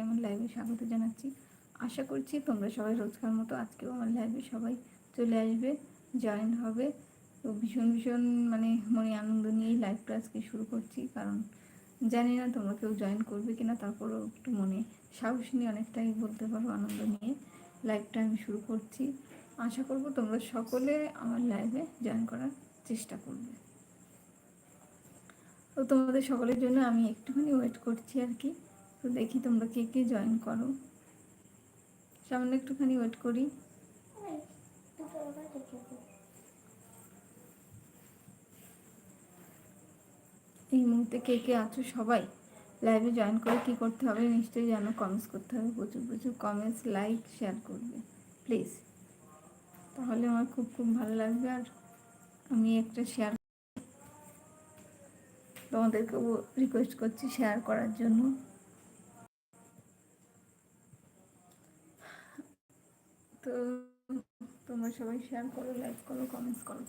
আমার লাইভে স্বাগত জানাচ্ছি। আশা করছি তোমরা সবাই রোজকার মতো আজকেও আমার লাইভে সবাই চলে আসবে, জয়েন হবে। তো ভীষণ ভীষণ মনে আনন্দ নিয়েই লাইভটা আজকে শুরু করছি, কারণ জানি না তোমরা কেউ জয়েন করবে কিনা, তারপরেও একটু মনে সাহস নিয়ে অনেকটাই বলতে পারো আনন্দ নিয়ে লাইভটা আমি শুরু করছি। আশা করব তোমরা সকলে আমার লাইভে জয়েন করার চেষ্টা করবে। তো তোমাদের সকলের জন্য আমি একটুখানি ওয়েট করছি আর কি। তো দেখি তোমরা কে কে জয়েন করো, সামনে একটুখানি ওয়েট করি। এই মুহূর্তে কে কে আছো সবাই লাইভে জয়েন করে কি করতে হবে নিশ্চয়ই জানো, কমেন্টস করতে হবে, প্রচুর প্রচুর কমেন্টস, লাইক, শেয়ার করবে প্লিজ, তাহলে আমার খুব খুব ভালো লাগবে। আর আমি একটা শেয়ার তোমাদেরকেও রিকোয়েস্ট করছি শেয়ার করার জন্য। তো তোমরা সবাই শেয়ার করো, লাইক করো, কমেন্টস করো।